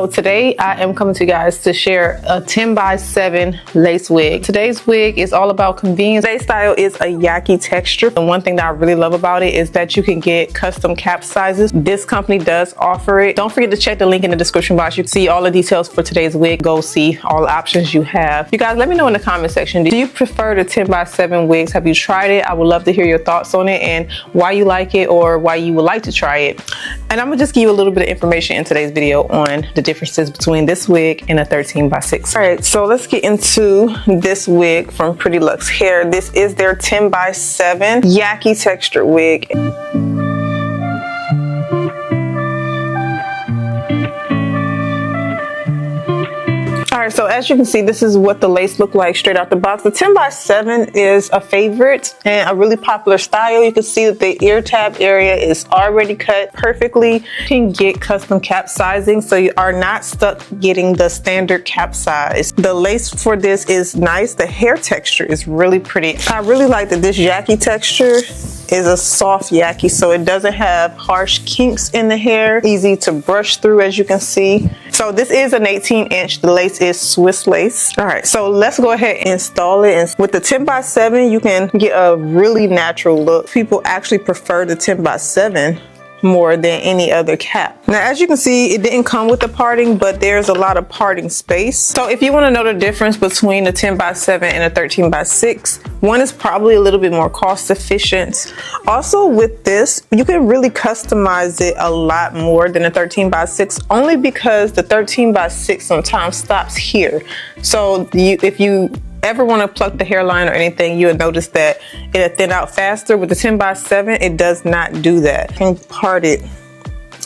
So today I am coming to you guys to share a 10x7 lace wig. Today's wig is all about convenience. Today's style is a Yaki texture. And one thing that I really love about it is that you can get custom cap sizes. This company does offer it. Don't forget to check the link in the description box. You can see all the details for today's wig. Go see all the options you have. You guys, let me know in the comment section, do you prefer the 10x7 wigs? Have you tried it? I would love to hear your thoughts on it and why you like it or why you would like to try it. And I'm gonna just give you a little bit of information in today's video on the differences between this wig and a 13x6. All right, so let's get into this wig from Pretty Luxe Hair. This is their 10x7 Yaki texture wig. All right, so as you can see, this is what the lace look like straight out the box. The 10x7 is a favorite and a really popular style. You can see that the ear tab area is already cut perfectly. You can get custom cap sizing, so you are not stuck getting the standard cap size. The lace for this is nice. The hair texture is really pretty. I really like that this Yaki texture is a soft Yaki, so it doesn't have harsh kinks in the hair. Easy to brush through, as you can see. So this is an 18-inch. The lace is Swiss lace. All right, so let's go ahead and install it. And with the 10x7, you can get a really natural look. People actually prefer the 10x7 more than any other cap. Now, as you can see, it didn't come with the parting, but there's a lot of parting space. So if you want to know the difference between a 10x7 and a 13x6, one is probably a little bit more cost efficient. Also with this, you can really customize it a lot more than a 13x6, only because the 13x6 sometimes stops here. So if you ever want to pluck the hairline or anything, you would notice that it'll thin out faster. With the 10x7, it does not do that. You can part it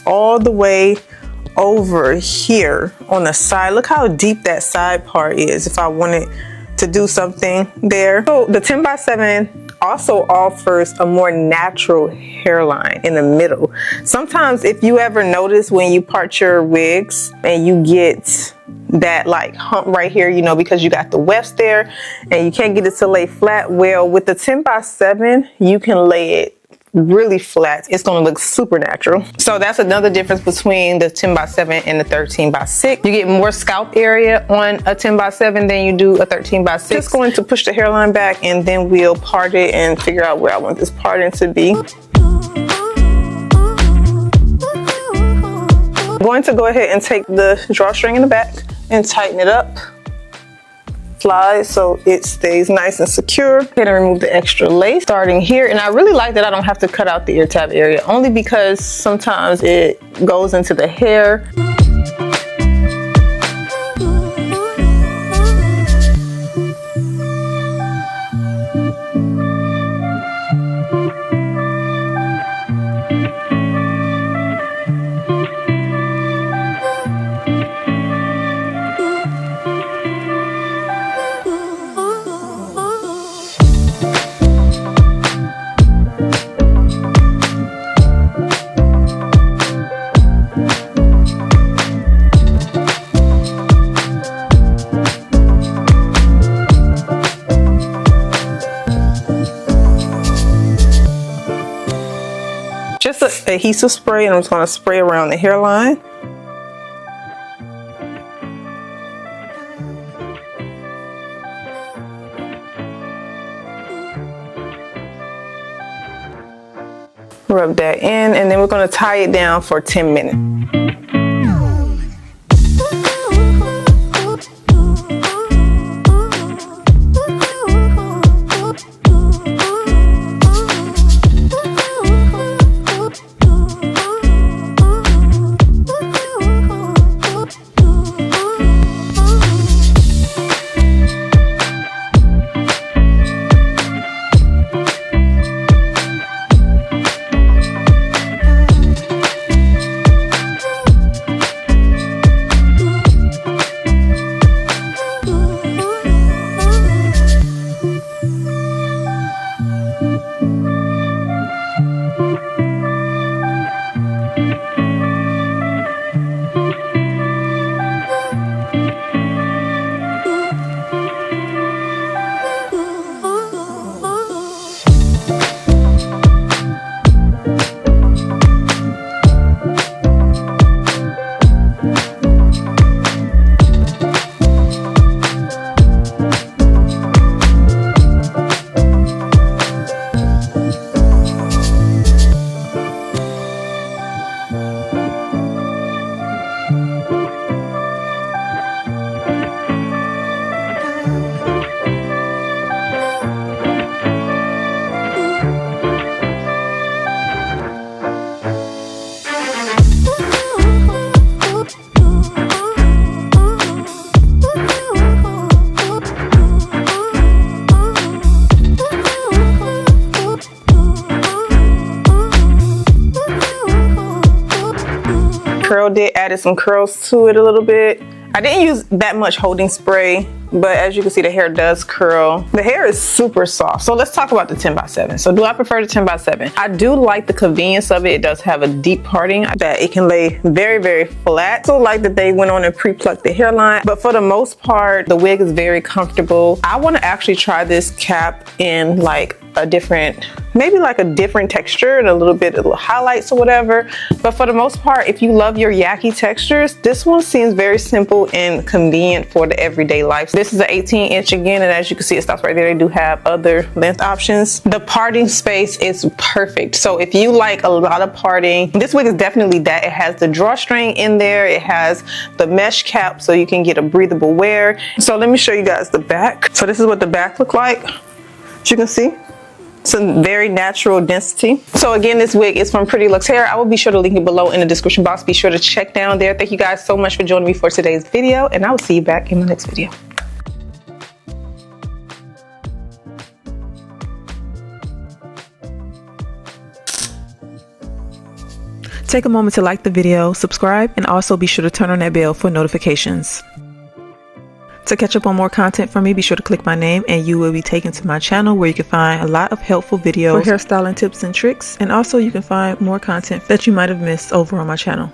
all the way over here on the side. Look how deep that side part is if I wanted to do something there. So the 10x7 also offers a more natural hairline in the middle. Sometimes if you ever notice when you part your wigs and you get that like hump right here, you know, because you got the wefts there and you can't get it to lay flat. Well, with the 10x7, you can lay it really flat. It's going to look super natural. So that's another difference between the 10x7 and the 13x6. You get more scalp area on a 10x7 than you do a 13x6. Just going to push the hairline back and then we'll part it and figure out where I want this parting to be. I'm going to go ahead and take the drawstring in the back and tighten it up. Slide so it stays nice and secure. Then remove the extra lace starting here. And I really like that I don't have to cut out the ear tab area, only because sometimes it goes into the hair. Just an adhesive spray, and I'm just going to spray around the hairline. Rub that in, and then we're going to tie it down for 10 minutes. curled it, added some curls to it a little bit. I didn't use that much holding spray, but as you can see, the hair does curl. The hair is super soft. So let's talk about the 10x7. So do I prefer the 10x7? I do like the convenience of it. It does have a deep parting that it can lay very, very flat. So like that they went on and pre-plucked the hairline, but for the most part, the wig is very comfortable. I want to actually try this cap in like a different, maybe like a different texture and a little bit of highlights or whatever. But for the most part, if you love your Yaki textures, this one seems very simple and convenient for the everyday life. This is an 18-inch again, and as you can see, it stops right there. They do have other length options. The parting space is perfect. So if you like a lot of parting, this wig is definitely that. It has the drawstring in there. It has the mesh cap so you can get a breathable wear. So let me show you guys the back. So this is what the back look like. As you can see, some very natural density. So again, this wig is from Pretty Lux Hair. I will be sure to link it below in the description box. Be sure to check down there. Thank you guys so much for joining me for today's video, and I will see you back in the next video. Take a moment to like the video, subscribe, and also be sure to turn on that bell for notifications. To catch up on more content from me, be sure to click my name and you will be taken to my channel where you can find a lot of helpful videos for hairstyling tips and tricks. And also you can find more content that you might have missed over on my channel.